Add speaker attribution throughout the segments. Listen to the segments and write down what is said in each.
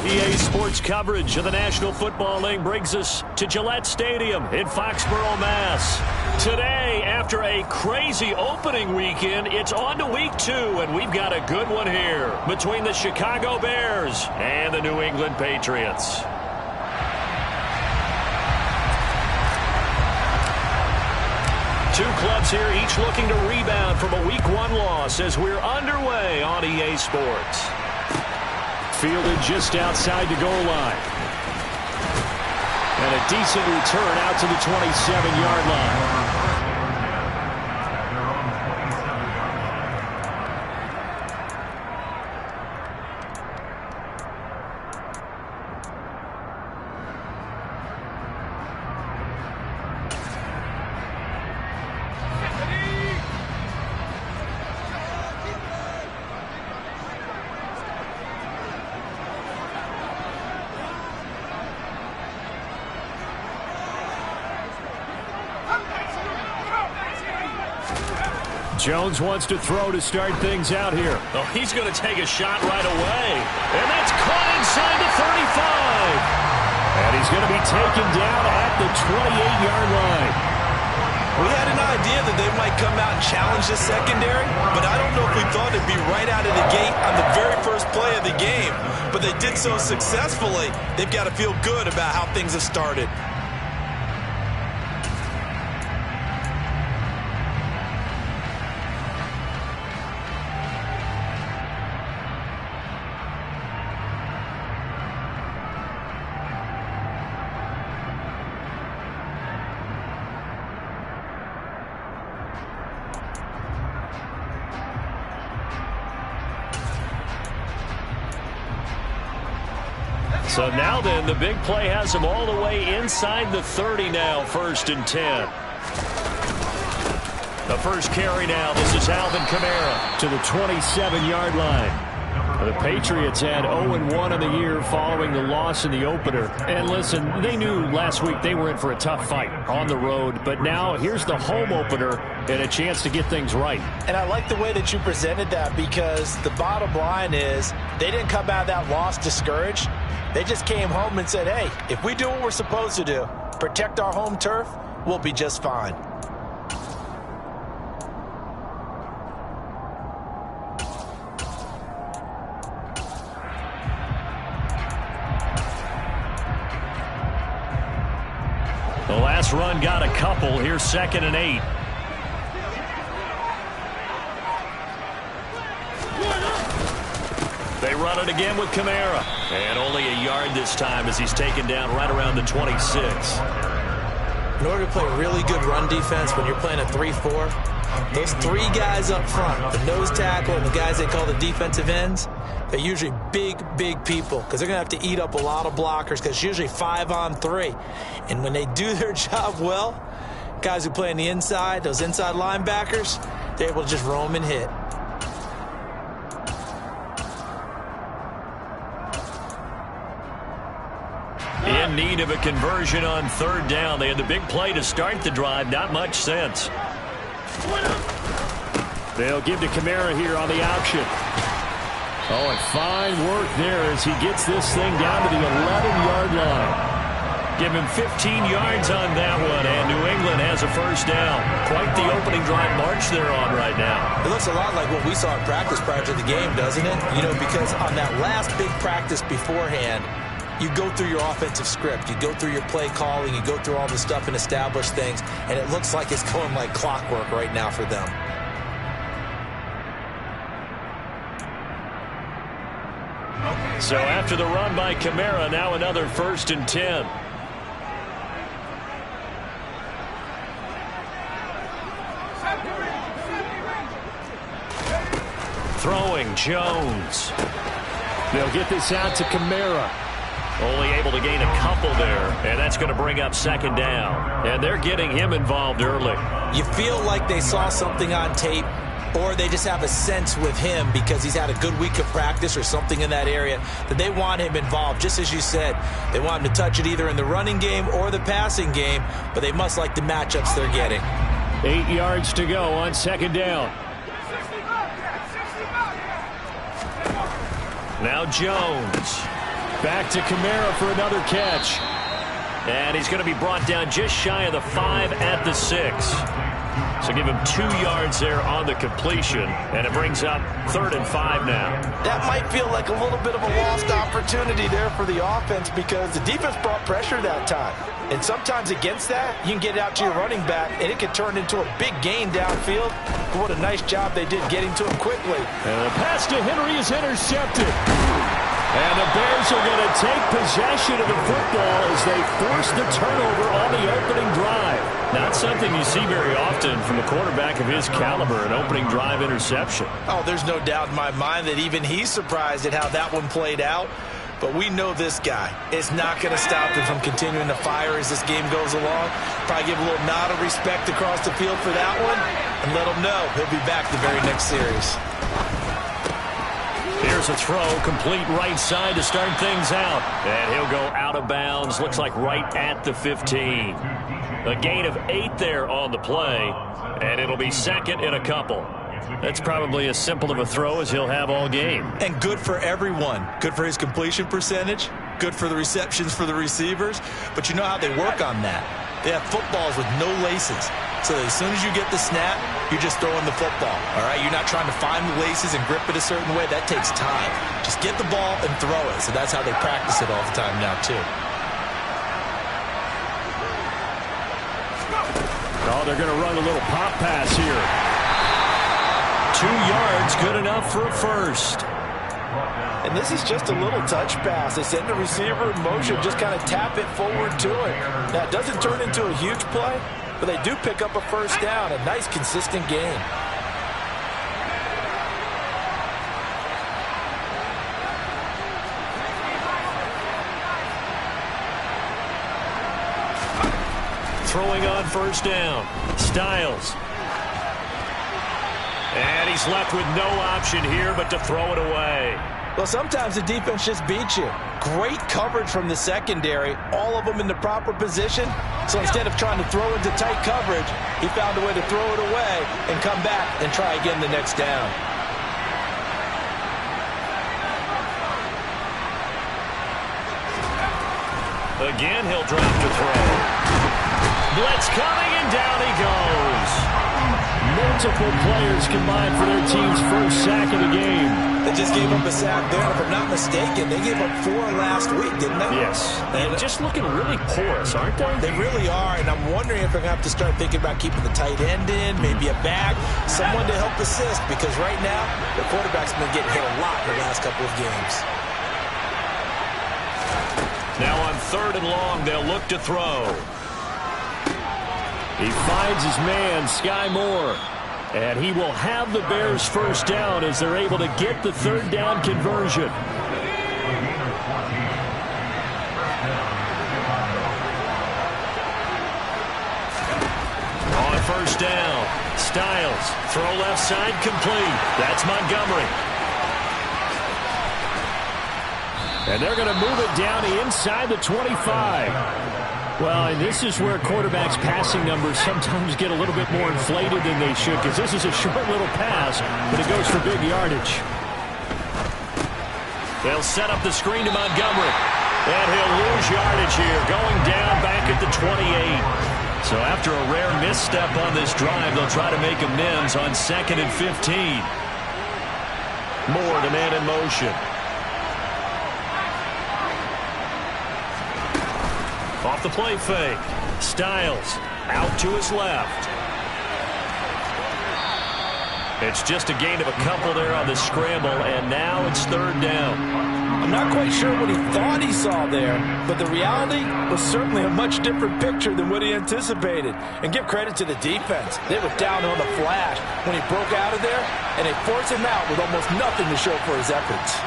Speaker 1: EA Sports coverage of the National Football League brings us to Gillette Stadium in Foxborough, Mass. Today, after a crazy opening weekend, it's on to week 2, and we've got a good one here between the Chicago Bears and the New England Patriots. Two clubs here, each looking to rebound from a Week 1 loss as we're underway on EA Sports. Fielded just outside the goal line. And a decent return out to the 27-yard line. Jones wants to throw to start things out here. Oh, he's going to take a shot right away. And that's caught inside the 35. And he's going to be taken down at the 28-yard line.
Speaker 2: We had an idea that they might come out and challenge this secondary, but I don't know if we thought it'd be right out of the gate on the very first play of the game. But they did so successfully, they've got to feel good about how things have started.
Speaker 1: So now then, the big play has him all the way inside the 30 now, 1st and 10. The first carry now, this is Alvin Kamara to the 27-yard line. The Patriots had 0-1 in the year following the loss in the opener. And listen, they knew last week they were in for a tough fight on the road. But now here's the home opener and a chance to get things right.
Speaker 3: And I like the way that you presented that, because the bottom line is they didn't come out of that loss discouraged. They just came home and said, hey, if we do what we're supposed to do, protect our home turf, we'll be just fine.
Speaker 1: The last run got a couple. Here's 2nd and 8. They run it again with Kamara. And only a yard this time as he's taken down right around the 26.
Speaker 3: In order to play really good run defense when you're playing a 3-4, those 3 guys up front, the nose tackle and the guys they call the defensive ends, they're usually big people, because they're going to have to eat up a lot of blockers, because it's usually 5-on-3. And when they do their job well, guys who play on the inside, those inside linebackers, they're able to just roam and hit.
Speaker 1: In need of a conversion on 3rd down. They had the big play to start the drive. Not much sense. They'll give to Kamara here on the option. Oh, and fine work there as he gets this thing down to the 11-yard line. Give him 15 yards on that one, and New England has a 1st down. Quite the opening drive march they're on right now.
Speaker 3: It looks a lot like what we saw in practice prior to the game, doesn't it? You know, because on that last big practice beforehand, you go through your offensive script, you go through your play calling, you go through all the stuff and establish things, and it looks like it's going like clockwork right now for them.
Speaker 1: So after the run by Kamara, now another 1st and 10. Throwing Jones. They'll get this out to Kamara. Only able to gain a couple there, and that's going to bring up 2nd down. And they're getting him involved early.
Speaker 3: You feel like they saw something on tape, or they just have a sense with him because he's had a good week of practice or something in that area that they want him involved. Just as you said, they want him to touch it either in the running game or the passing game, but they must like the matchups they're getting.
Speaker 1: 8 yards to go on 2nd down. Now Jones. Back to Kamara for another catch. And he's going to be brought down just shy of the 5 at the 6. So give him 2 yards there on the completion, and it brings up 3rd and 5 now.
Speaker 3: That might feel like a little bit of a lost opportunity there for the offense because the defense brought pressure that time. And sometimes against that, you can get it out to your running back, and it can turn into a big gain downfield. But what a nice job they did getting to him quickly.
Speaker 1: And the pass to Henry is intercepted. And the Bears are going to take possession of the football as they force the turnover on the opening drive. Not something you see very often from a quarterback of his caliber, an opening drive interception.
Speaker 3: Oh, there's no doubt in my mind that even he's surprised at how that one played out. But we know this guy is not going to stop him from continuing to fire as this game goes along. Probably give a little nod of respect across the field for that one and let him know he'll be back the very next series.
Speaker 1: Here's a throw, complete right side to start things out. And he'll go out of bounds, looks like right at the 15. A gain of 8 there on the play, and it'll be 2nd and a couple. That's probably as simple of a throw as he'll have all game.
Speaker 3: And good for everyone. Good for his completion percentage. Good for the receptions for the receivers. But you know how they work on that. They have footballs with no laces. So as soon as you get the snap, you're just throwing the football. All right, you're not trying to find the laces and grip it a certain way. That takes time. Just get the ball and throw it. So that's how they practice it all the time now, too.
Speaker 1: Oh, they're going to run a little pop pass here. 2 yards, good enough for a first.
Speaker 3: And this is just a little touch pass. They send the receiver in motion, just kind of tap it forward to it. Now, it doesn't turn into a huge play, but they do pick up a first down. A nice, consistent game.
Speaker 1: Throwing on first down. Styles. And he's left with no option here but to throw it away.
Speaker 3: Well, sometimes the defense just beats you. Great coverage from the secondary, all of them in the proper position. So instead of trying to throw into tight coverage, he found a way to throw it away and come back and try again the next down.
Speaker 1: Again, he'll drop to throw. Blitz coming, and down he goes. Multiple players combined for their team's first sack of the game.
Speaker 3: They just gave up a sack there. If I'm not mistaken, they gave up 4 last week, didn't they?
Speaker 1: Yes. And just looking really porous, aren't they?
Speaker 3: They really are, and I'm wondering if they're going to have to start thinking about keeping the tight end in, maybe a back, someone to help assist, because right now, the quarterback's been getting hit a lot in the last couple of games.
Speaker 1: Now on 3rd and long, they'll look to throw. He finds his man, Sky Moore. And he will have the Bears first down as they're able to get the 3rd down conversion. On first down, Styles. Throw left side, complete. That's Montgomery. And they're going to move it down inside the 25. Well, and this is where quarterbacks' passing numbers sometimes get a little bit more inflated than they should, because this is a short little pass, but it goes for big yardage. They'll set up the screen to Montgomery. And he'll lose yardage here, going down back at the 28. So after a rare misstep on this drive, they'll try to make amends on 2nd and 15. Moore, the man in motion. Off the play fake. Styles out to his left. It's just a gain of a couple there on the scramble, and now it's 3rd down.
Speaker 3: I'm not quite sure what he thought he saw there, but the reality was certainly a much different picture than what he anticipated. And give credit to the defense. They were down on the flash when he broke out of there, and they forced him out with almost nothing to show for his efforts.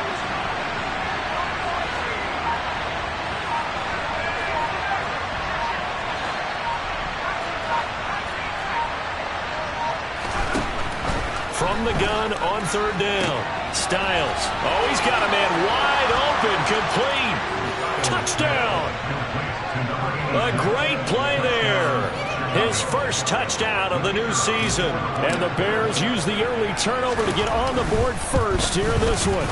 Speaker 1: From the gun on 3rd down. Styles. Oh, he's got a man wide open. Complete. Touchdown. A great play there. His first touchdown of the new season. And the Bears use the early turnover to get on the board first here in this one.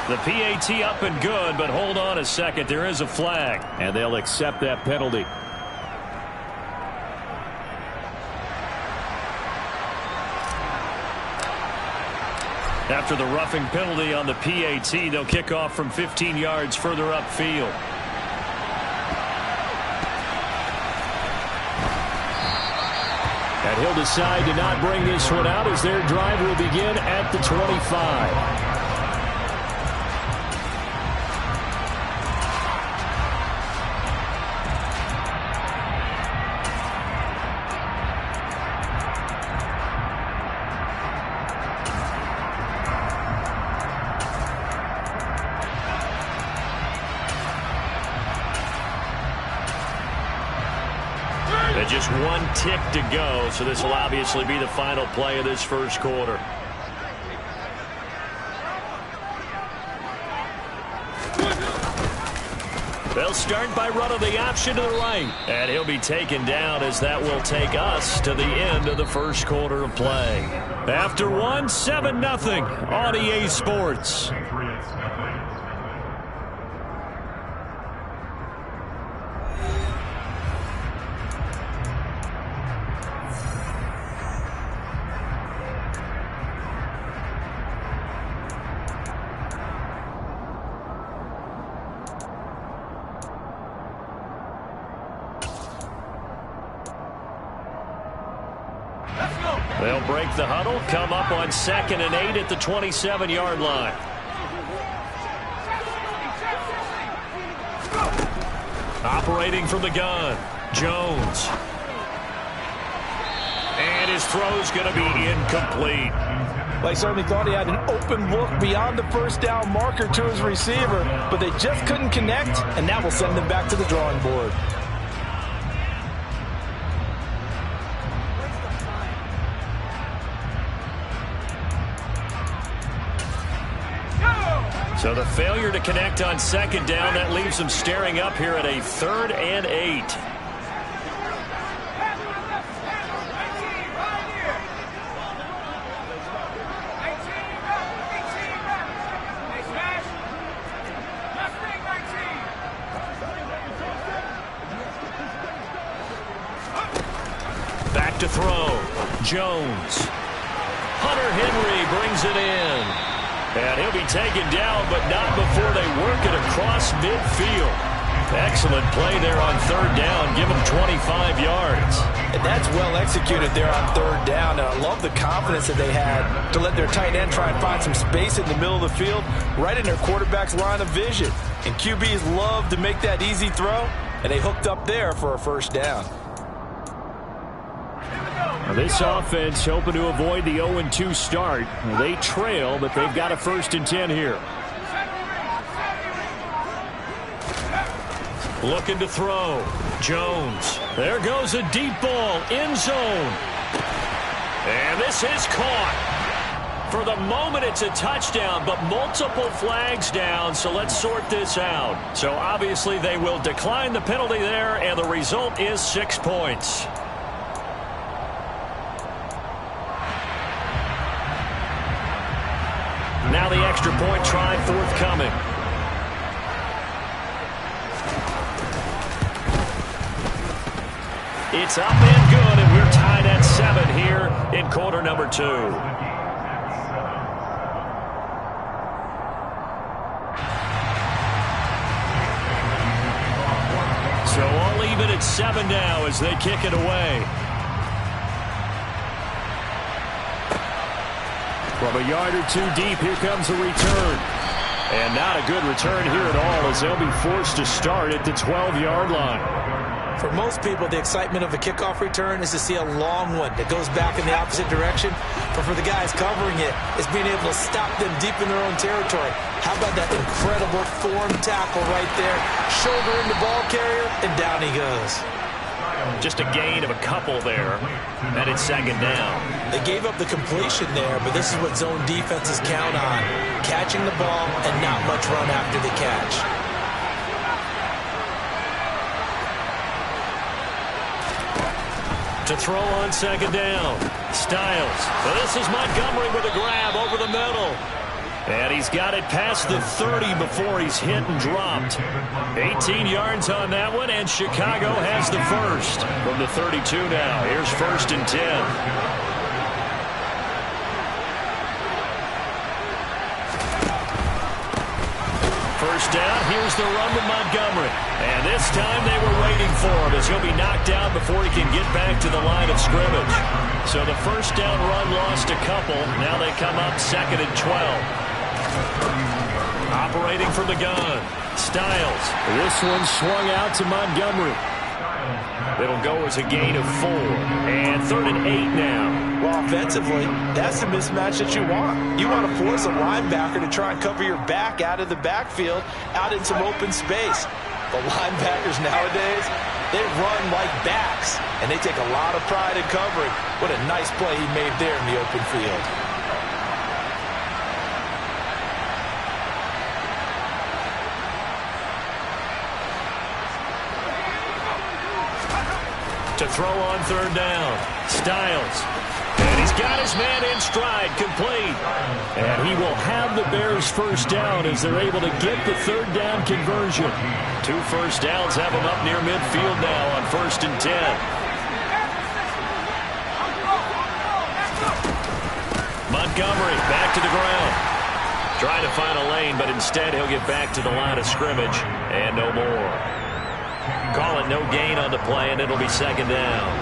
Speaker 1: The PAT up and good, but hold on a second. There is a flag, and they'll accept that penalty. After the roughing penalty on the PAT, they'll kick off from 15 yards further upfield. And he'll decide to not bring this one out as their drive will begin at the 25. Just one tick to go, so this will obviously be the final play of this first quarter. They'll start by running the option to the right, and he'll be taken down as that will take us to the end of the first quarter of play. After one, 7-0 on EA Sports. They'll break the huddle, come up on 2nd and 8 at the 27-yard line. Operating from the gun, Jones. And his throw's going to be incomplete.
Speaker 2: They certainly thought he had an open look beyond the first down marker to his receiver, but they just couldn't connect, and that will send them back to the drawing board.
Speaker 1: So the failure to connect on 2nd down, that leaves them staring up here at a 3rd and 8. Back to throw. Jones. Hunter Henry brings it in. And he'll be taken down, but not before they work it across midfield. Excellent play there on 3rd down. Give them 25 yards.
Speaker 2: And that's well executed there on 3rd down. And I love the confidence that they had to let their tight end try and find some space in the middle of the field, right in their quarterback's line of vision. And QBs love to make that easy throw, and they hooked up there for a 1st down.
Speaker 1: This offense hoping to avoid the 0-2 start. They trail, but they've got a 1st and 10 here. Looking to throw. Jones. There goes a deep ball. End zone. And this is caught. For the moment, it's a touchdown, but multiple flags down, so let's sort this out. So obviously they will decline the penalty there, and the result is 6 points. Now the extra point try forthcoming. It's up and good, and we're tied at 7 here in quarter number 2. So all even at 7 now as they kick it away. From a yard or 2 deep, here comes the return. And not a good return here at all as they'll be forced to start at the 12-yard line.
Speaker 3: For most people, the excitement of a kickoff return is to see a long one that goes back in the opposite direction. But for the guys covering it, it's being able to stop them deep in their own territory. How about that incredible form tackle right there? Shoulder in the ball carrier, and down he goes.
Speaker 1: Just a gain of a couple there. And it's 2nd down.
Speaker 3: They gave up the completion there, but this is what zone defenses count on. Catching the ball and not much run after the catch.
Speaker 1: To throw on 2nd down. Styles. Well, this is Montgomery with a grab over the middle. And he's got it past the 30 before he's hit and dropped. 18 yards on that one, and Chicago has the first. From the 32 now, here's 1st and 10. First down, here's the run to Montgomery. And this time they were waiting for him as he'll be knocked down before he can get back to the line of scrimmage. So the first down run lost a couple. Now they come up 2nd and 12. Operating from the gun, Styles. This one swung out to Montgomery. It'll go as a gain of 4. And 3rd and 8 now.
Speaker 3: Well, offensively, that's the mismatch that you want. You want to force a linebacker to try and cover your back out of the backfield, out in some open space. The linebackers nowadays, they run like backs, and they take a lot of pride in covering. What a nice play he made there in the open field.
Speaker 1: To throw on 3rd down, Styles. And he's got his man in stride, complete. And he will have the Bears' first down as they're able to get the 3rd down conversion. 2 first downs have them up near midfield now on 1st and 10. Montgomery back to the ground. Trying to find a lane, but instead he'll get back to the line of scrimmage and no more. Call it no gain on the play, and it'll be 2nd down.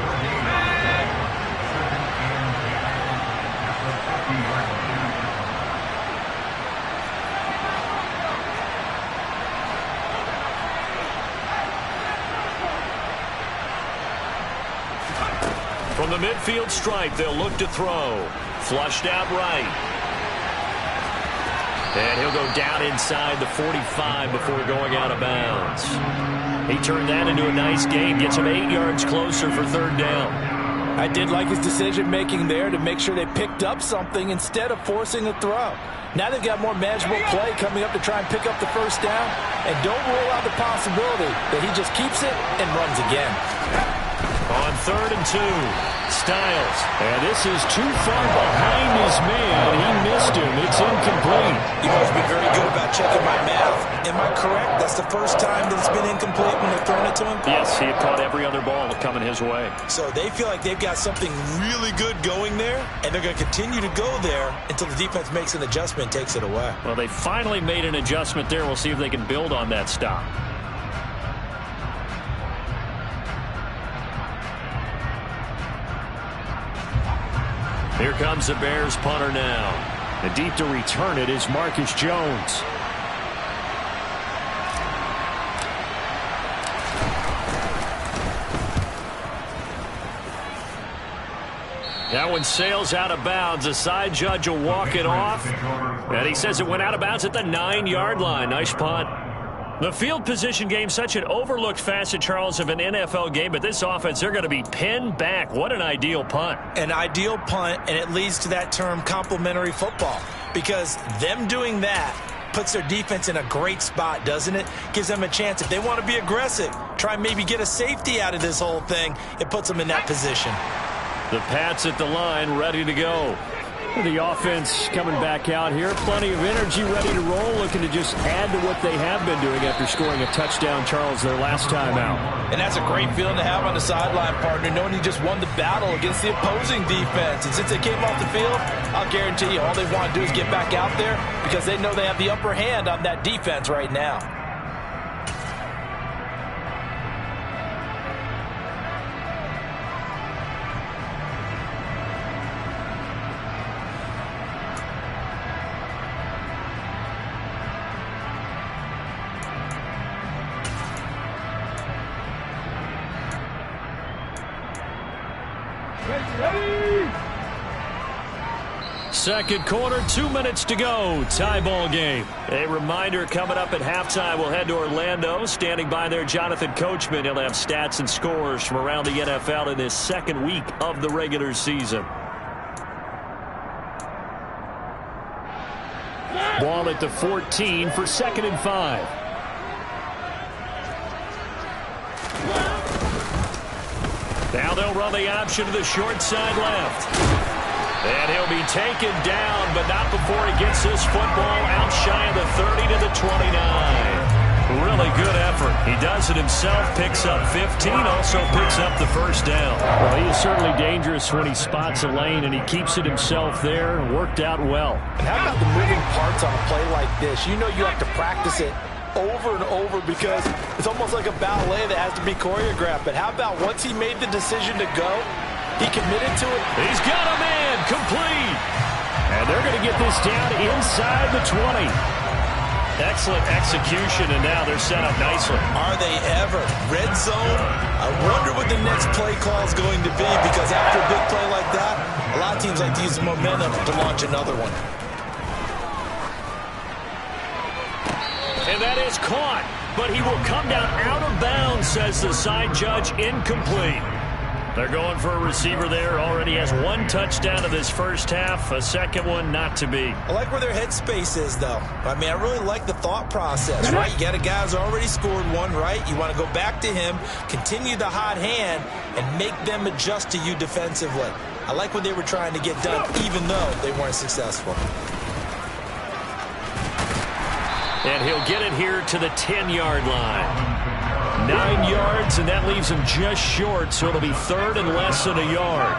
Speaker 1: From the midfield stripe, they'll look to throw. Flushed out right. And he'll go down inside the 45 before going out of bounds. He turned that into a nice gain, gets him 8 yards closer for 3rd down.
Speaker 3: I did like his decision-making there to make sure they picked up something instead of forcing a throw. Now they've got more manageable play coming up to try and pick up the first down. And don't rule out the possibility that he just keeps it and runs again.
Speaker 1: On 3rd and 2, Styles. And this is too far behind his man. He missed him. It's incomplete.
Speaker 3: You've always been very good about checking my math. Am I correct? That's the first time that it's been incomplete when they've thrown it to him?
Speaker 1: Yes, he had caught every other ball coming his way.
Speaker 3: So they feel like they've got something really good going there, and they're going to continue to go there until the defense makes an adjustment and takes it away.
Speaker 1: Well, they finally made an adjustment there. We'll see if they can build on that stop. Here comes the Bears punter now. And deep to return it is Marcus Jones. That one sails out of bounds. The side judge will walk it off. And he says it went out of bounds at the 9-yard line. Nice punt. The field position game, such an overlooked facet, Charles, of an NFL game, but this offense, they're going to be pinned back. What an ideal punt.
Speaker 3: An ideal punt, and it leads to that term complementary football, because them doing that puts their defense in a great spot, doesn't it? Gives them a chance. If they want to be aggressive, try and maybe get a safety out of this whole thing, it puts them in that position.
Speaker 1: The Pats at the line, ready to go. The offense coming back out here. Plenty of energy, ready to roll, looking to just add to what they have been doing after scoring a touchdown, Charles, their last time out.
Speaker 3: And that's a great feeling to have on the sideline, partner, knowing you just won the battle against the opposing defense. And since they came off the field, I'll guarantee you all they want to do is get back out there because they know they have the upper hand on that defense right now.
Speaker 1: Second quarter, 2 minutes to go. Tie ball game. A reminder coming up at halftime. We'll head to Orlando. Standing by there, Jonathan Coachman. He'll have stats and scores from around the NFL in this second week of the regular season. Ball at the 14 for 2nd and 5. Now they'll run the option to the short side left. And he'll be taken down, but not before he gets this football out shy of the 30 to the 29. Really good effort. He does it himself, picks up 15, also picks up the first down. Well, he is certainly dangerous when he spots a lane, and he keeps it himself there. Worked out well.
Speaker 4: And how about the moving parts on a play like this? You know you have to practice it over and over because it's almost like a ballet that has to be choreographed. But how about once he made the decision to go, he committed to it?
Speaker 1: He's got a man complete. And they're going to get this down inside the 20. Excellent execution, and now they're set up nicely.
Speaker 2: Are they ever? Red zone? I wonder what the next play call is going to be, because after a big play like that, a lot of teams like to use the momentum to launch another one.
Speaker 1: And that is caught, but he will come down out of bounds, says the side judge. Incomplete. They're going for a receiver there. Already has one touchdown in this first half. A second one not to be.
Speaker 2: I like where their headspace is, though. I mean, I really like the thought process, right? You got a guy who's already scored one, right? You want to go back to him, continue the hot hand, and make them adjust to you defensively. I like what they were trying to get done, even though they weren't successful.
Speaker 1: And he'll get it here to the 10-yard line. 9 yards, and that leaves him just short, so it'll be third and less than a yard.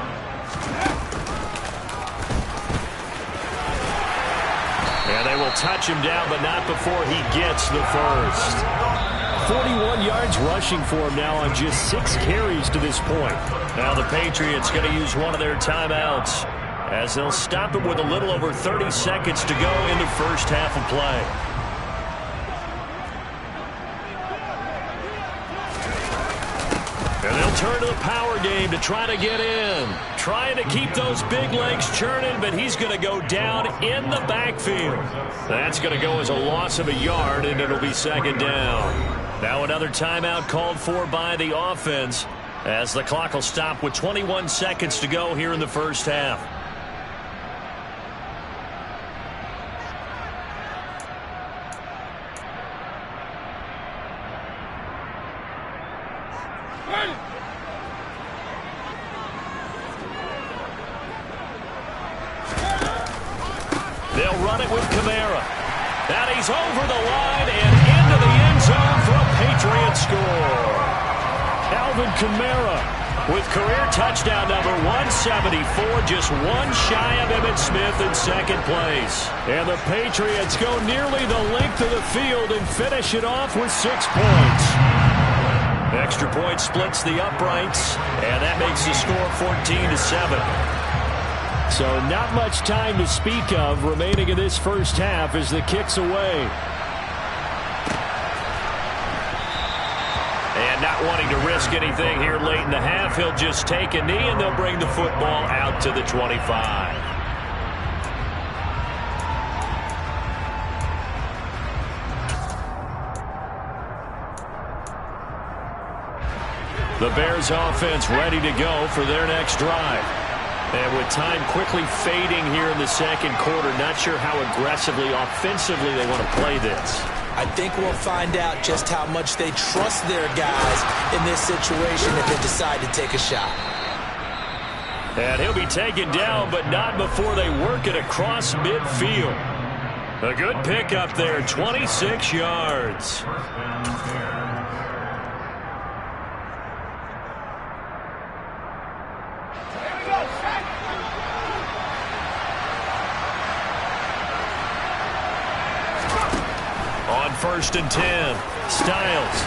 Speaker 1: And they will touch him down, but not before he gets the first. 41 yards rushing for him now on just 6 carries to this point. Now the Patriots going to use one of their timeouts as they'll stop him with a little over 30 seconds to go in the first half of play. And they'll turn to the power game to try to get in. Trying to keep those big legs churning, but he's going to go down in the backfield. That's going to go as a loss of a yard, and it'll be second down. Now another timeout called for by the offense as the clock will stop with 21 seconds to go here in the first half. They'll run it with Kamara. And he's over the line and into the end zone for a Patriot score. Alvin Kamara with career touchdown number 174, just one shy of Emmitt Smith in second place. And the Patriots go nearly the length of the field and finish it off with 6 points. Extra point splits the uprights, and that makes the score 14-7. So not much time to speak of remaining in this first half as the kick's away. And not wanting to risk anything here late in the half, he'll just take a knee and they'll bring the football out to the 25. The Bears offense ready to go for their next drive. And with time quickly fading here in the second quarter, not sure how aggressively, offensively they want to play this.
Speaker 3: I think we'll find out just how much they trust their guys in this situation if they decide to take a shot.
Speaker 1: And he'll be taken down, but not before they work it across midfield. A good pickup there, 26 yards. First and 10. Styles.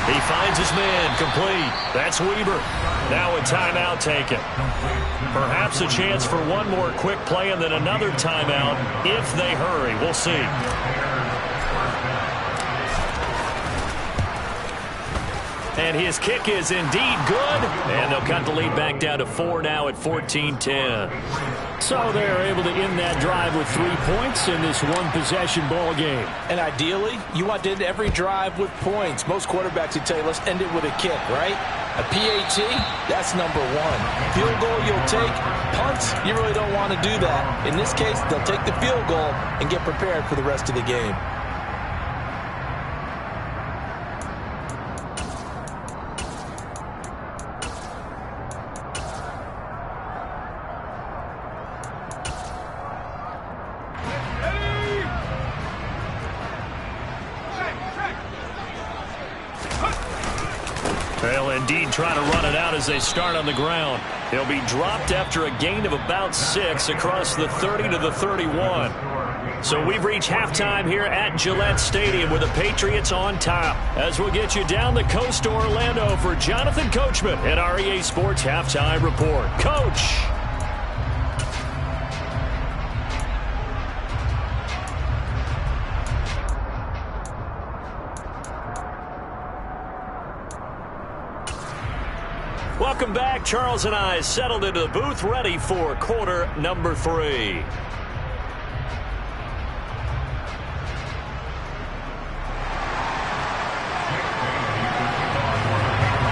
Speaker 1: He finds his man complete. That's Weber. Now a timeout taken. Perhaps a chance for one more quick play and then another timeout if they hurry. We'll see. And his kick is indeed good. And they'll cut the lead back down to 4 now at 14-10. So they're able to end that drive with 3 points in this one-possession ball game.
Speaker 4: And ideally, you want to end every drive with points. Most quarterbacks would tell you, let's end it with a kick, right? A PAT, that's number 1. Field goal you'll take. Punts, you really don't want to do that. In this case, they'll take the field goal and get prepared for the rest of the game.
Speaker 1: They'll indeed try to run it out as they start on the ground. He'll be dropped after a gain of about 6 across the 30 to the 31. So we've reached halftime here at Gillette Stadium with the Patriots on top. As we'll get you down the coast to Orlando for Jonathan Coachman at our EA Sports Halftime Report. Coach! Welcome back. Charles and I settled into the booth, ready for quarter number 3.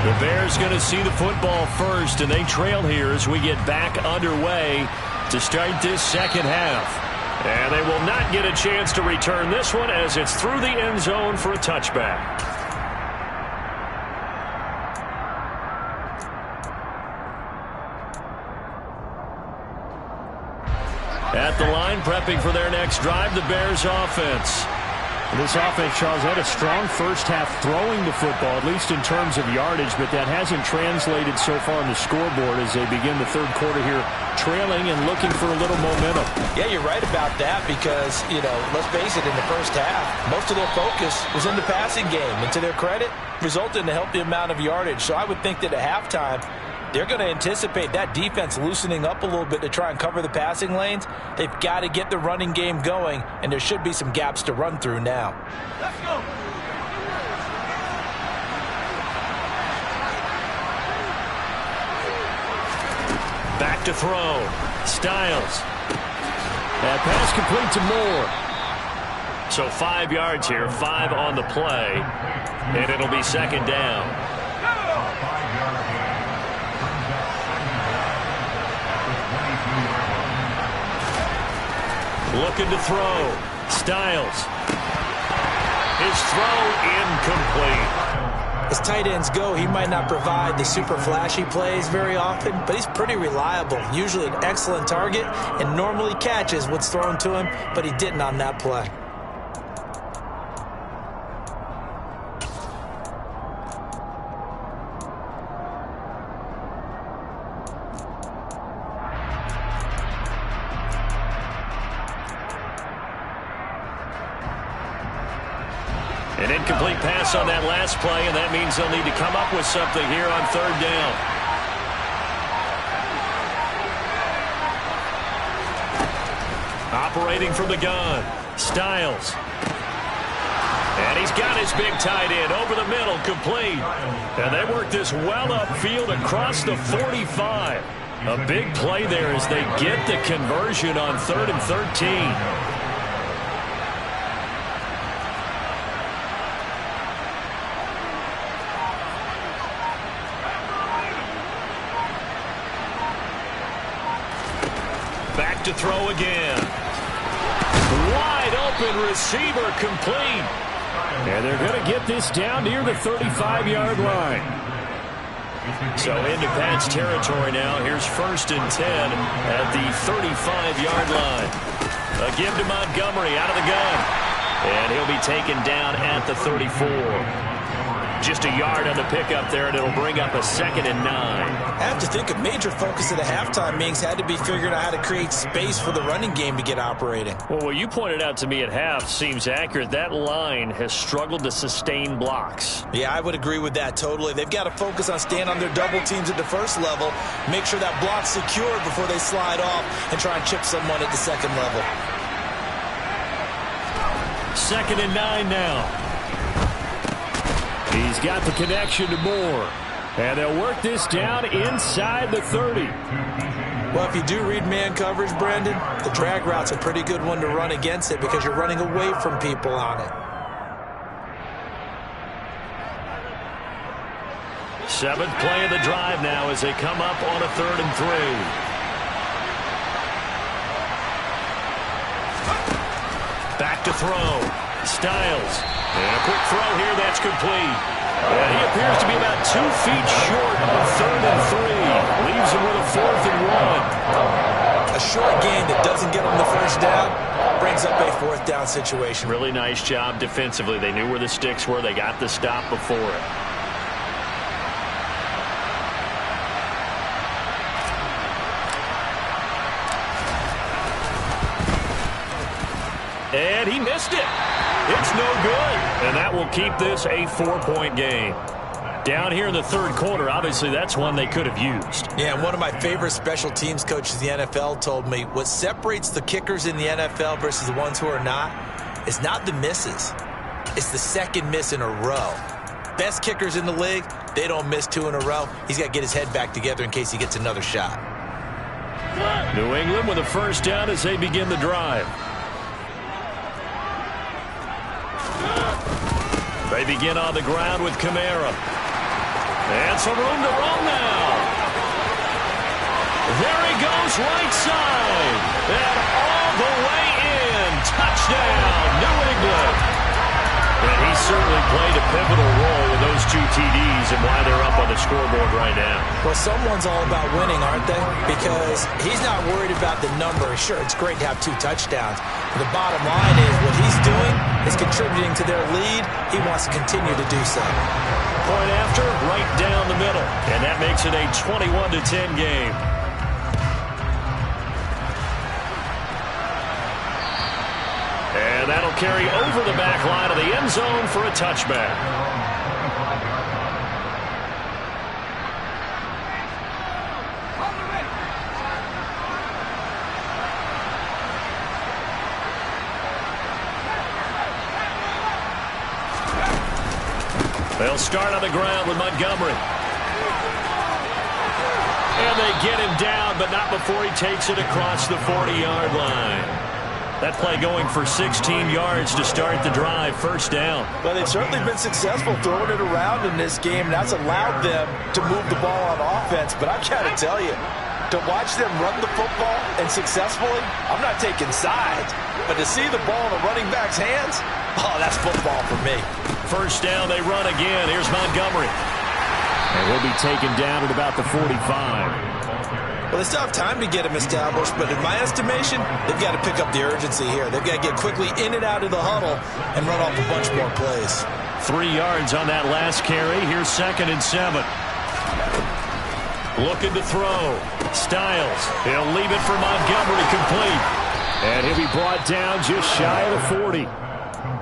Speaker 1: The Bears going to see the football first, and they trail here as we get back underway to start this second half. And they will not get a chance to return this one as it's through the end zone for a touchback. At the line, prepping for their next drive, the Bears offense.
Speaker 5: This offense, Charles, had a strong first half throwing the football, at least in terms of yardage, but that hasn't translated so far on the scoreboard as they begin the third quarter here, trailing and looking for a little momentum.
Speaker 4: Yeah, you're right about that because, let's face it, in the first half, most of their focus was in the passing game. And to their credit, resulted in a healthy amount of yardage. So I would think that at halftime, they're going to anticipate that defense loosening up a little bit to try and cover the passing lanes. They've got to get the running game going, and there should be some gaps to run through now.
Speaker 6: Let's go.
Speaker 1: Back to throw. Styles. That pass complete to Moore. So 5 yards here, 5 on the play, and it'll be second down. Looking to throw. Styles. His throw incomplete.
Speaker 3: As tight ends go, he might not provide the super flashy plays very often, but he's pretty reliable. Usually an excellent target and normally catches what's thrown to him, but he didn't on that play.
Speaker 1: An incomplete pass on that last play, and that means they'll need to come up with something here on third down. Operating from the gun, Styles. And he's got his big tight end over the middle, complete. And they work this well upfield across the 45. A big play there as they get the conversion on 3rd and 13. To throw again. Wide open receiver, complete.
Speaker 5: And they're going to get this down near the 35-yard line.
Speaker 1: So into Pat's territory now. Here's 1st and 10 at the 35-yard line. A give to Montgomery out of the gun. And he'll be taken down at the 34. Just a yard on the pickup there, and it'll bring up a 2nd and 9.
Speaker 4: I have to think a major focus of the halftime meetings had to be figuring out how to create space for the running game to get operating.
Speaker 1: Well, what you pointed out to me at half seems accurate. That line has struggled to sustain blocks.
Speaker 4: Yeah, I would agree with that totally. They've got to focus on staying on their double teams at the first level, make sure that block's secured before they slide off and try and chip someone at the second level.
Speaker 1: 2nd and 9 now.
Speaker 5: He's got the connection to Moore. And they'll work this down inside the 30.
Speaker 3: Well, if you do read man coverage, Brandon, the drag route's a pretty good one to run against it because you're running away from people on it.
Speaker 1: 7th play of the drive now as they come up on a 3rd and 3. Back to throw. Styles. And a quick throw here that's complete. And he appears to be about 2 feet short on 3rd and 3. Leaves him with a 4th and 1.
Speaker 3: A short gain that doesn't get them the first down brings up a 4th down situation.
Speaker 1: Really nice job defensively. They knew where the sticks were. They got the stop before it. And he missed it. It's no good. And that will keep this a 4-point game. Down here in the third quarter, obviously that's one they could have used.
Speaker 3: Yeah, and one of my favorite special teams coaches in the NFL told me what separates the kickers in the NFL versus the ones who are not is not the misses. It's the second miss in a row. Best kickers in the league, they don't miss 2 in a row. He's got to get his head back together in case he gets another shot.
Speaker 1: New England with a first down as they begin the drive. They begin on the ground with Kamara. And some room to run now. There he goes, right side. And all the way in. Touchdown, New England. And he certainly played a pivotal role with those 2 TDs and why they're up on the scoreboard right now.
Speaker 3: Well, someone's all about winning, aren't they? Because he's not worried about the number. Sure, it's great to have 2 touchdowns. But the bottom line is what he's doing is contributing to their lead. He wants to continue to do so.
Speaker 1: Point after, right down the middle. And that makes it a 21-10 game. And that'll carry over the back line of the end zone for a touchback. They'll start on the ground with Montgomery. And they get him down, but not before he takes it across the 40-yard line. That play going for 16 yards to start the drive, first down.
Speaker 4: Well, they've certainly been successful throwing it around in this game, and that's allowed them to move the ball on offense. But I've got to tell you, to watch them run the football and successfully, I'm not taking sides. But to see the ball in the running back's hands, oh, that's football for me.
Speaker 1: First down, they run again. Here's Montgomery. And he'll be taken down at about the 45.
Speaker 3: Well, they still have time to get him established, but in my estimation, they've got to pick up the urgency here. They've got to get quickly in and out of the huddle and run off a bunch more plays.
Speaker 1: 3 yards on that last carry. Here's 2nd and 7. Looking to throw. Styles. He'll leave it for Montgomery complete. And he'll be brought down just shy of the 40.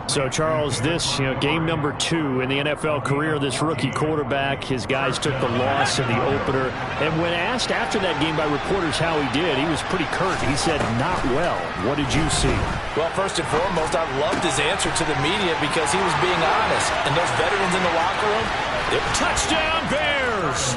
Speaker 1: So, Charles, this, game number 2 in the NFL career, this rookie quarterback, his guys took the loss in the opener. And when asked after that game by reporters how he did, he was pretty curt. He said, not well. What did you see?
Speaker 4: Well, first and foremost, I loved his answer to the media because he was being honest. And those veterans in the locker room,
Speaker 1: touchdown, Bears!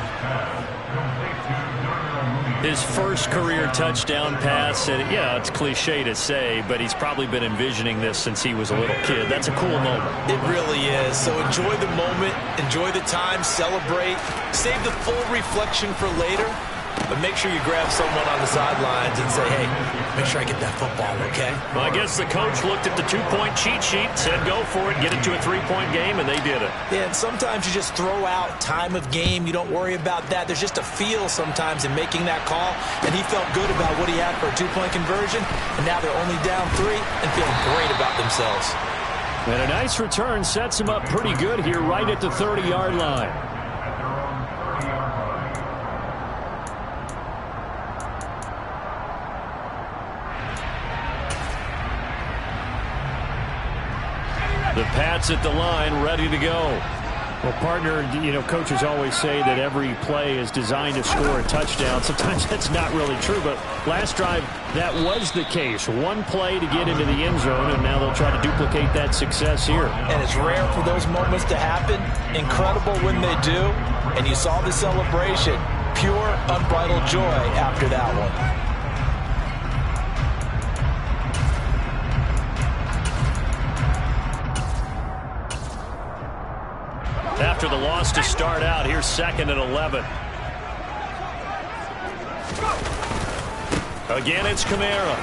Speaker 1: His first career touchdown pass, and yeah, it's cliche to say, but he's probably been envisioning this since he was a little kid. That's a cool moment.
Speaker 3: It really is. So enjoy the moment, enjoy the time, celebrate, save the full reflection for later, but make sure you grab someone on the sidelines and say, hey, make sure I get that football, okay?
Speaker 1: Well, I guess the coach looked at the 2-point cheat sheet, said go for it, get it to a 3-point game, and they did it.
Speaker 3: Yeah, and sometimes you just throw out time of game. You don't worry about that. There's just a feel sometimes in making that call, and he felt good about what he had for a 2-point conversion, and now they're only down 3 and feeling great about themselves.
Speaker 1: And a nice return sets him up pretty good here right at the 30-yard line. The Pats at the line, ready to go. Well, partner, coaches always say that every play is designed to score a touchdown. Sometimes that's not really true, but last drive, that was the case. One play to get into the end zone, and now they'll try to duplicate that success here.
Speaker 3: And it's rare for those moments to happen. Incredible when they do. And you saw the celebration. Pure, unbridled joy after that one.
Speaker 1: After the loss to start out, here's 2nd and 11. Again, it's Kamara.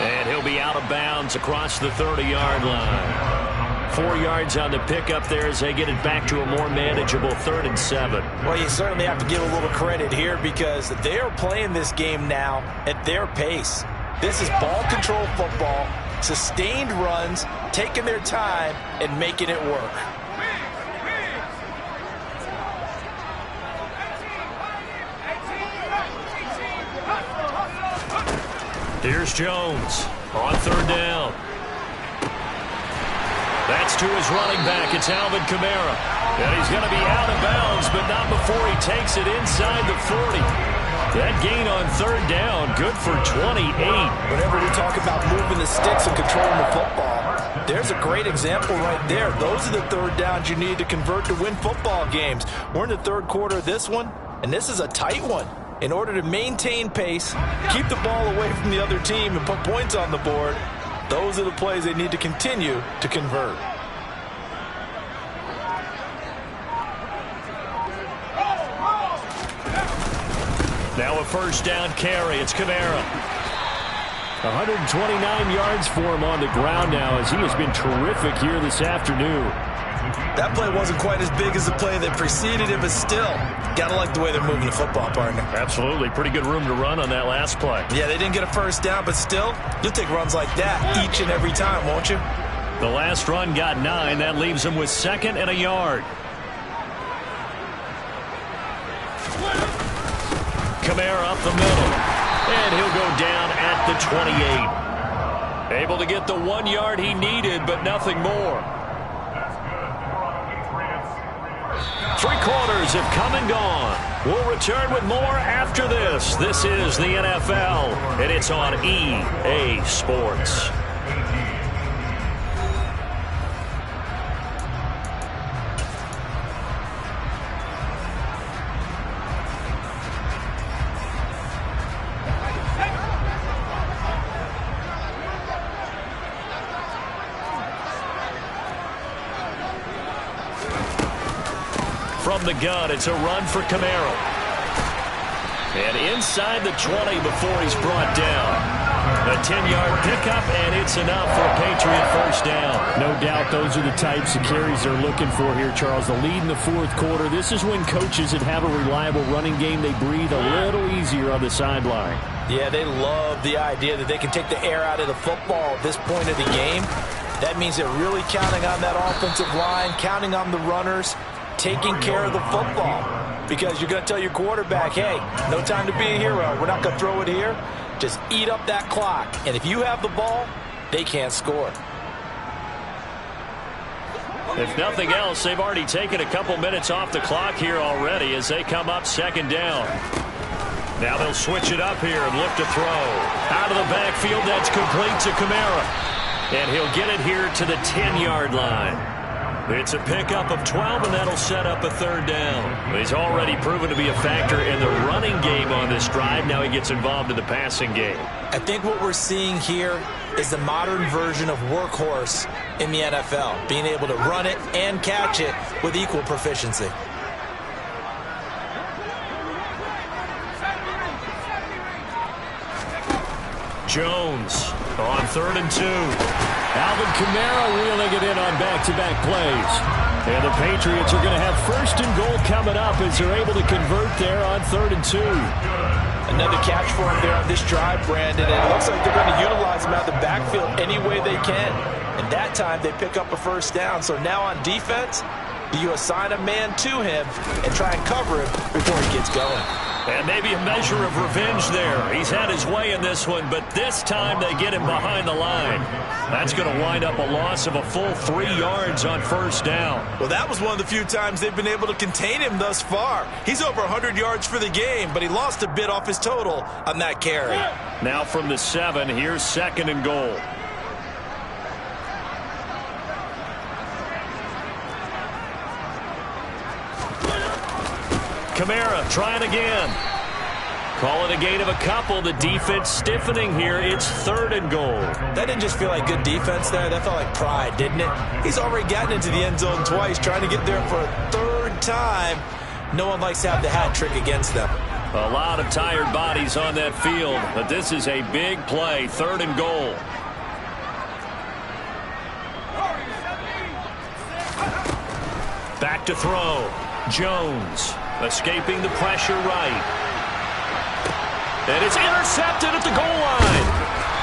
Speaker 1: And he'll be out of bounds across the 30-yard line. 4 yards on the pickup there as they get it back to a more manageable 3rd and 7.
Speaker 4: Well, you certainly have to give a little credit here because they are playing this game now at their pace. This is ball control football, sustained runs, taking their time and making it work.
Speaker 1: Here's Jones. On third down. That's to his running back. It's Alvin Kamara. And he's going to be out of bounds, but not before he takes it inside the 40. That gain on third down, good for 28.
Speaker 4: Whenever we talk about moving the sticks and controlling the football, there's a great example right there. Those are the third downs you need to convert to win football games. We're in the third quarter of this one, and this is a tight one. In order to maintain pace, keep the ball away from the other team, and put points on the board, those are the plays they need to continue to convert.
Speaker 1: Now a first down carry. It's Kamara. 129 yards for him on the ground now as he has been terrific here this afternoon.
Speaker 4: That play wasn't quite as big as the play that preceded it, but still, gotta like the way they're moving the football, partner.
Speaker 1: Absolutely. Pretty good room to run on that last play.
Speaker 4: Yeah, they didn't get a first down, but still, you'll take runs like that each and every time, won't you?
Speaker 1: The last run got 9. That leaves him with 2nd and a yard. Kamara up the middle. And he'll go down at the 28. Able to get the 1 yard he needed, but nothing more. 3 quarters have come and gone. We'll return with more after this. This is the NFL, and it's on EA Sports. From the gun, it's a run for Kamara. And inside the 20 before he's brought down. A 10-yard pickup, and it's enough for a Patriot first down.
Speaker 5: No doubt those are the types of carries they're looking for here, Charles. The lead in the fourth quarter. This is when coaches that have a reliable running game, they breathe a little easier on the sideline.
Speaker 4: Yeah, they love the idea that they can take the air out of the football at this point of the game. That means they're really counting on that offensive line, counting on the runners, taking care of the football. Because you're going to tell your quarterback, hey, no time to be a hero. We're not going to throw it here. Just eat up that clock. And if you have the ball, they can't score.
Speaker 1: If nothing else, they've already taken a couple minutes off the clock here already as they come up 2nd down. Now they'll switch it up here and look to throw. Out of the backfield, that's complete to Kamara. And he'll get it here to the 10-yard line. It's a pickup of 12, and that'll set up a 3rd down. He's already proven to be a factor in the running game on this drive. Now he gets involved in the passing game.
Speaker 4: I think what we're seeing here is the modern version of workhorse in the NFL, being able to run it and catch it with equal proficiency.
Speaker 1: Jones on 3rd and 2. Alvin Kamara reeling it in on back-to-back plays. And the Patriots are going to have 1st and goal coming up as they're able to convert there on 3rd and 2.
Speaker 4: Another catch for him there on this drive, Brandon. And it looks like they're going to utilize him out of the backfield any way they can. And that time they pick up a 1st down. So now on defense, do you assign a man to him and try and cover him before he gets going?
Speaker 1: And maybe a measure of revenge there. He's had his way in this one, but this time they get him behind the line. That's going to wind up a loss of a full 3 yards on 1st down.
Speaker 2: Well, that was one of the few times they've been able to contain him thus far. He's over 100 yards for the game, but he lost a bit off his total on that carry.
Speaker 1: Now from the 7, here's 2nd and goal. Kamara trying again. Call it a gain of a couple. The defense stiffening here. It's 3rd and goal.
Speaker 4: That didn't just feel like good defense there. That felt like pride, didn't it? He's already gotten into the end zone twice, trying to get there for a 3rd time. No one likes to have the hat trick against them.
Speaker 1: A lot of tired bodies on that field, but this is a big play. 3rd and goal. Back to throw. Jones escaping the pressure right. And it's intercepted at the goal line.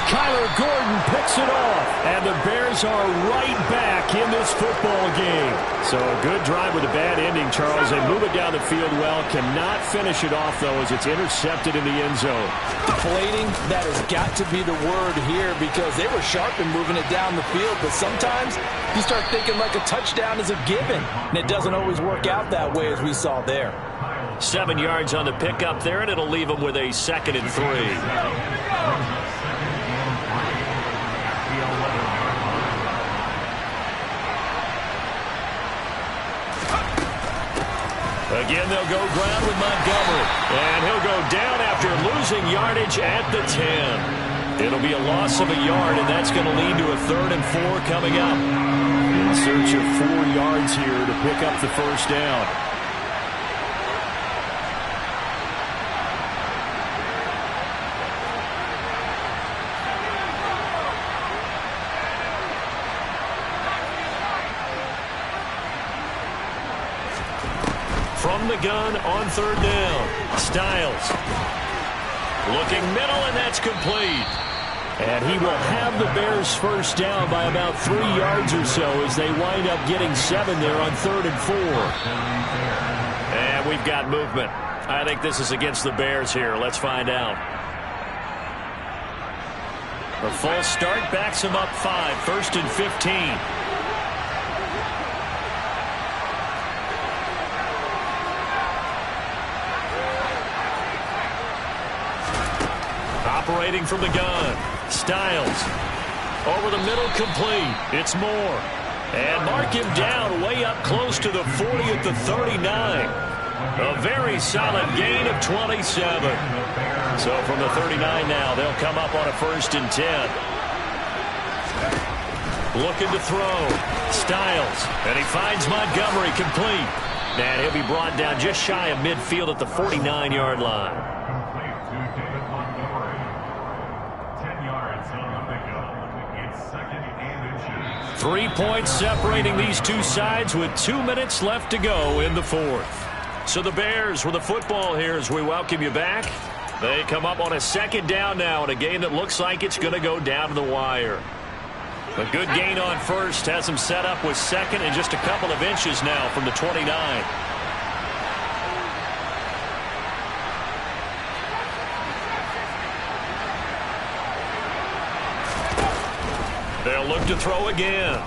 Speaker 1: Kyler Gordon picks it off, and the Bears are right back in this football game. So a good drive with a bad ending, Charles. They move it down the field well, cannot finish it off, though, as it's intercepted in the end zone.
Speaker 4: Deflating, that has got to be the word here, because they were sharp in moving it down the field, but sometimes you start thinking like a touchdown is a given, and it doesn't always work out that way as we saw there.
Speaker 1: 7 yards on the pickup there, and it'll leave them with a 2nd and 3. Again, they'll go ground with Montgomery. And he'll go down after losing yardage at the 10. It'll be a loss of a yard, and that's going to lead to a 3rd and 4 coming up. In search of 4 yards here to pick up the first down. From the gun on 3rd down. Styles. Looking middle, and that's complete. And he will have the Bears first down by about 3 yards or so as they wind up getting 7 there on 3rd and 4. And we've got movement. I think this is against the Bears here. Let's find out. A false start backs him up 5. 1st and 15. Operating from the gun. Styles. Over the middle, complete. It's Moore. And mark him down way up close to the 40 at the 39. A very solid gain of 27. So from the 39 now, they'll come up on a 1st and 10. Looking to throw. Styles. And he finds Montgomery, complete. And he'll be brought down just shy of midfield at the 49-yard line. 3 points separating these two sides with 2 minutes left to go in the 4th. So the Bears with the football here as we welcome you back. They come up on a 2nd down now in a game that looks like it's going to go down to the wire. A good gain on 1st has them set up with 2nd and just a couple of inches now from the 29. They'll look to throw again.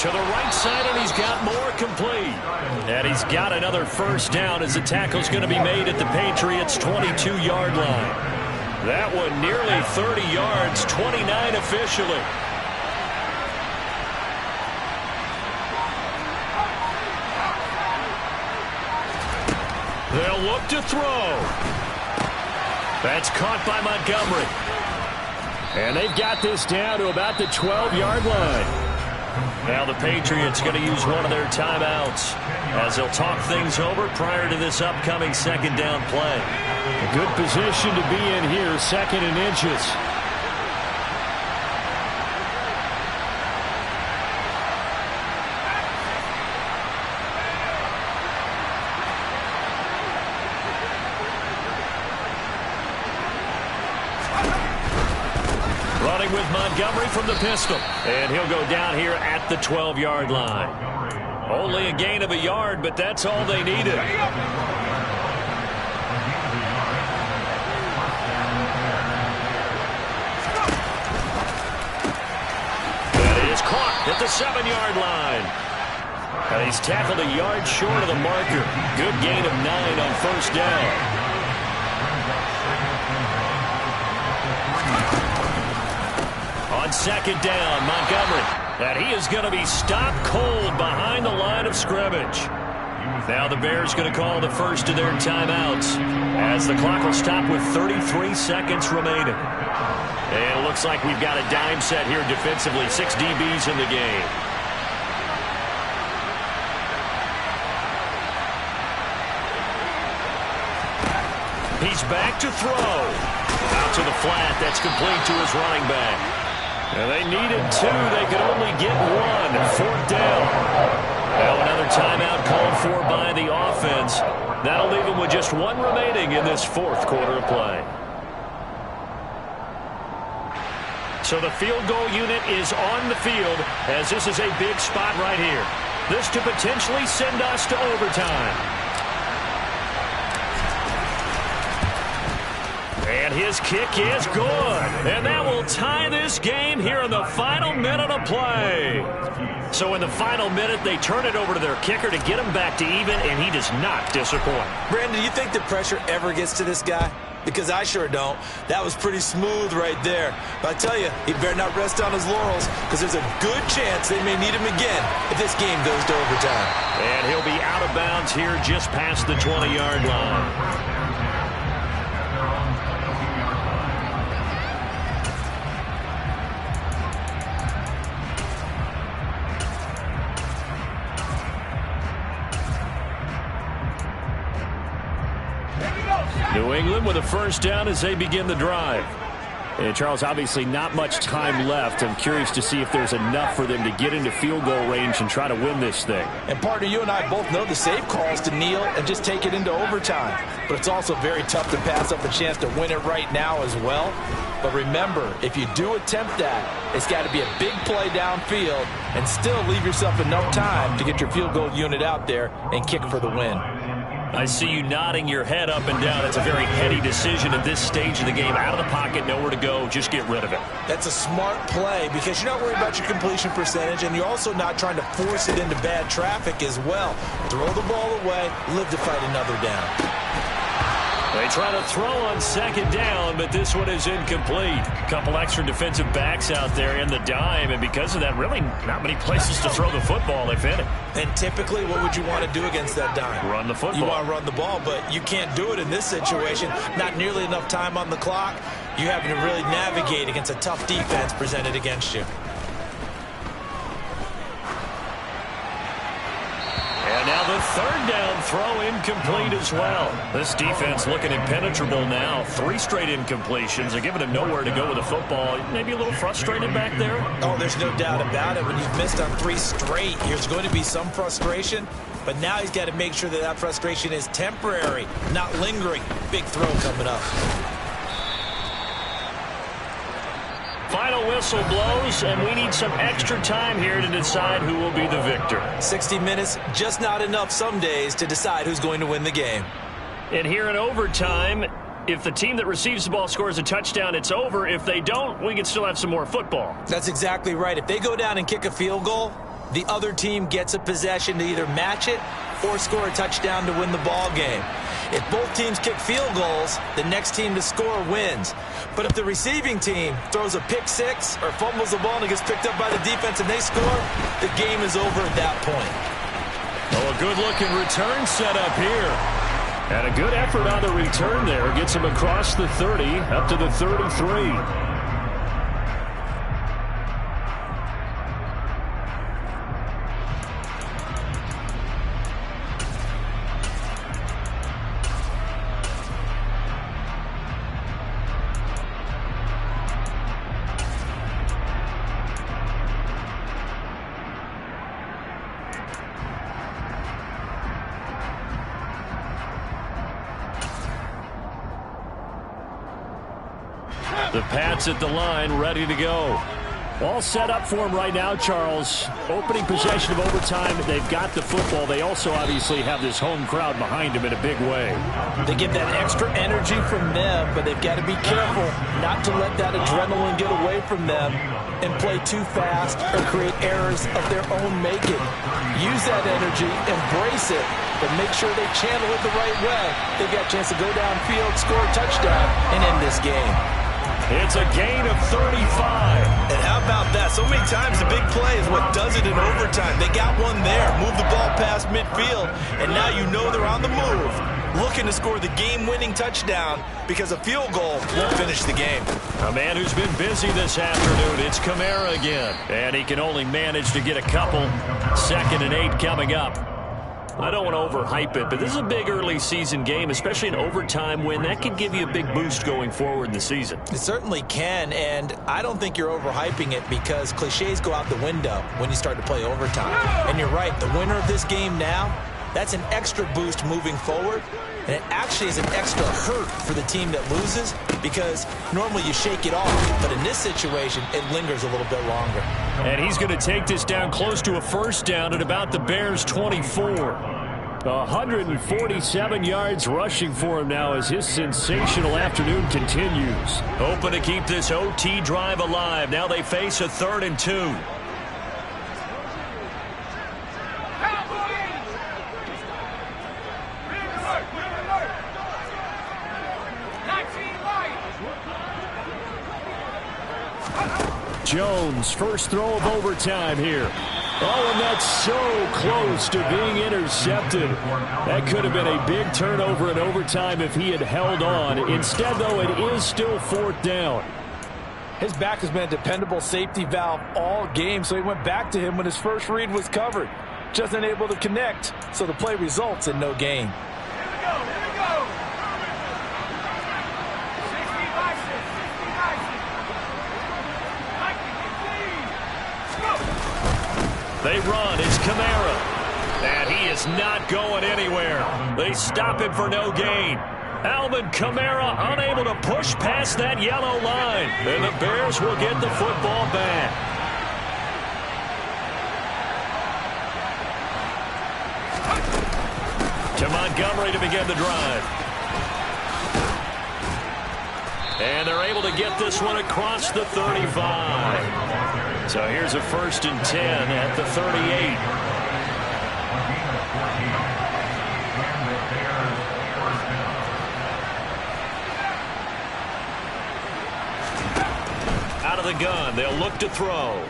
Speaker 1: To the right side, and he's got more, complete. And he's got another first down as the tackle's going to be made at the Patriots' 22-yard line. That one nearly 30 yards, 29 officially. They'll look to throw. That's caught by Montgomery. And they've got this down to about the 12-yard line. Now the Patriots going to use one of their timeouts as they'll talk things over prior to this upcoming 2nd down play. A good position to be in here, 2nd and inches. Running with Montgomery from the pistol. And he'll go down here at the 12-yard line. Only a gain of a yard, but that's all they needed. That is caught at the 7-yard line. And he's tackled a yard short of the marker. Good gain of 9 on 1st down. On 2nd down, Montgomery. And he is going to be stopped cold behind the line of scrimmage. Now the Bears going to call the first of their timeouts as the clock will stop with 33 seconds remaining. And it looks like we've got a dime set here defensively. 6 DBs in the game. He's back to throw. Out to the flat. That's complete to his running back. And they needed 2. They could only get 1. 4th down. Now another timeout called for by the offense. That'll leave them with just 1 remaining in this 4th quarter of play. So the field goal unit is on the field as this is a big spot right here. This to potentially send us to overtime. And his kick is good. And that will tie this game here in the final minute of play. So in the final minute, they turn it over to their kicker to get him back to even, and he does not disappoint.
Speaker 3: Brandon, do you think the pressure ever gets to this guy? Because I sure don't. That was pretty smooth right there. But I tell you, he better not rest on his laurels, because there's a good chance they may need him again if this game goes to overtime.
Speaker 1: And he'll be out of bounds here just past the 20-yard line. New England with a first down as they begin the drive. And Charles, obviously not much time left. I'm curious to see if there's enough for them to get into field goal range and try to win this thing.
Speaker 4: And partner, you and I both know the safe call is to kneel and just take it into overtime. But it's also very tough to pass up a chance to win it right now as well. But remember, if you do attempt that, it's got to be a big play downfield and still leave yourself enough time to get your field goal unit out there and kick for the win.
Speaker 1: I see you nodding your head up and down. It's a very heady decision at this stage of the game. Out of the pocket, nowhere to go. Just get rid of it.
Speaker 3: That's a smart play because you're not worried about your completion percentage, and you're also not trying to force it into bad traffic as well. Throw the ball away, live to fight another down.
Speaker 1: They try to throw on second down, but this one is incomplete. A couple extra defensive backs out there in the dime, and because of that, really not many places to throw the football, if any.
Speaker 3: And typically, what would you want to do against that dime?
Speaker 1: Run the football.
Speaker 3: You want to run the ball, but you can't do it in this situation. Not nearly enough time on the clock. You're having to really navigate against a tough defense presented against you.
Speaker 1: And now the third down throw incomplete as well. This defense looking impenetrable now. 3 straight incompletions. They're giving him nowhere to go with the football. Maybe a little frustrated back there.
Speaker 3: Oh, there's no doubt about it. When you've missed on 3 straight, there's going to be some frustration. But now he's got to make sure that that frustration is temporary, not lingering. Big throw coming up.
Speaker 1: Final whistle blows, and we need some extra time here to decide who will be the victor.
Speaker 3: 60 minutes, just not enough some days to decide who's going to win the game.
Speaker 1: And here in overtime, if the team that receives the ball scores a touchdown, it's over. If they don't, we can still have some more football.
Speaker 3: That's exactly right. If they go down and kick a field goal, the other team gets a possession to either match it or score a touchdown to win the ball game. If both teams kick field goals, the next team to score wins. But if the receiving team throws a pick six or fumbles the ball and it gets picked up by the defense and they score, the game is over at that point.
Speaker 1: Oh, a good-looking return set up here. And a good effort on the return there. Gets him across the 30, up to the 33. The Pats at the line, ready to go. All set up for him right now, Charles. Opening possession of overtime. They've got the football. They also obviously have this home crowd behind them in a big way.
Speaker 4: They get that extra energy from them, but they've got to be careful not to let that adrenaline get away from them and play too fast or create errors of their own making. Use that energy, embrace it, but make sure they channel it the right way. They've got a chance to go downfield, score a touchdown, and end this game.
Speaker 1: It's a gain of 35.
Speaker 2: And how about that? So many times the big play is what does it in overtime. They got one there, move the ball past midfield, and now you know they're on the move, looking to score the game-winning touchdown because a field goal won't finish the game.
Speaker 1: A man who's been busy this afternoon, it's Kamara again. And he can only manage to get a couple. 2nd and 8 coming up. I don't want to overhype it, but this is a big early season game, especially an overtime win. That could give you a big boost going forward in the season.
Speaker 3: It certainly can, and I don't think you're overhyping it because cliches go out the window when you start to play overtime. And you're right, the winner of this game now That's an extra boost moving forward, and it actually is an extra hurt for the team that loses because normally you shake it off, but in this situation, it lingers a little bit longer.
Speaker 1: And he's going to take this down close to a first down at about the Bears' 24. 147 yards rushing for him now as his sensational afternoon continues. Hoping to keep this OT drive alive. Now they face a 3rd and 2. Jones, first throw of overtime here. Oh, and that's so close to being intercepted. That could have been a big turnover in overtime if he had held on. Instead, though, it is still 4th down.
Speaker 4: His back has been a dependable safety valve all game, so he went back to him when his first read was covered. Just unable to connect, so the play results in no gain.
Speaker 6: Here we go.
Speaker 1: They run. It's Kamara. And he is not going anywhere. They stop him for no gain. Alvin Kamara unable to push past that yellow line. And the Bears will get the football back. To Montgomery to begin the drive. And they're able to get this one across the 35. So here's a 1st and 10 at the 38. Out of the gun, they'll look to throw.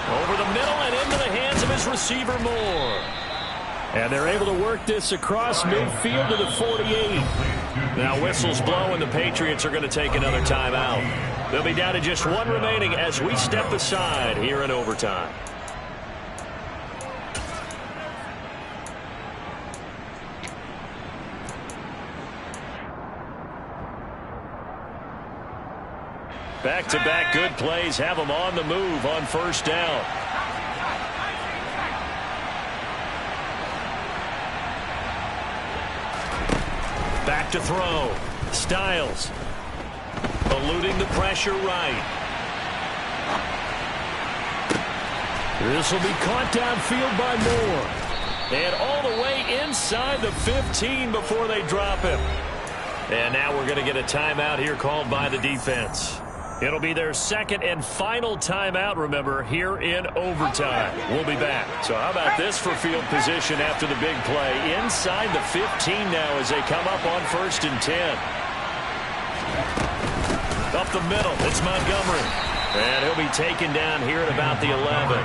Speaker 1: Over the middle and into the hands of his receiver Moore. And they're able to work this across midfield to the 48. Now whistles blow and the Patriots are going to take another timeout. They'll be down to just one remaining as we step aside here in overtime. Back-to-back good plays have them on the move on 1st down. Back to throw. Styles. Eluding the pressure right. This will be caught downfield by Moore. And all the way inside the 15 before they drop him. And now we're going to get a timeout here called by the defense. It'll be their 2nd and final timeout, remember, here in overtime. We'll be back. So how about this for field position after the big play? Inside the 15 now as they come up on 1st and 10. Up the middle, it's Montgomery. And he'll be taken down here at about the 11.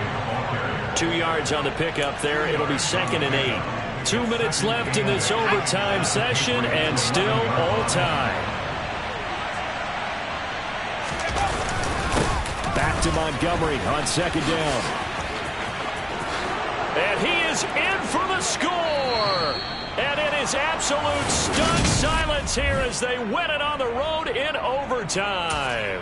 Speaker 1: 2 yards on the pickup there. It'll be 2nd and 8. 2 minutes left in this overtime session, and still all time. Back to Montgomery on 2nd down. And he is in for the score. And it is absolute stunned silence here as they win it on the road in overtime.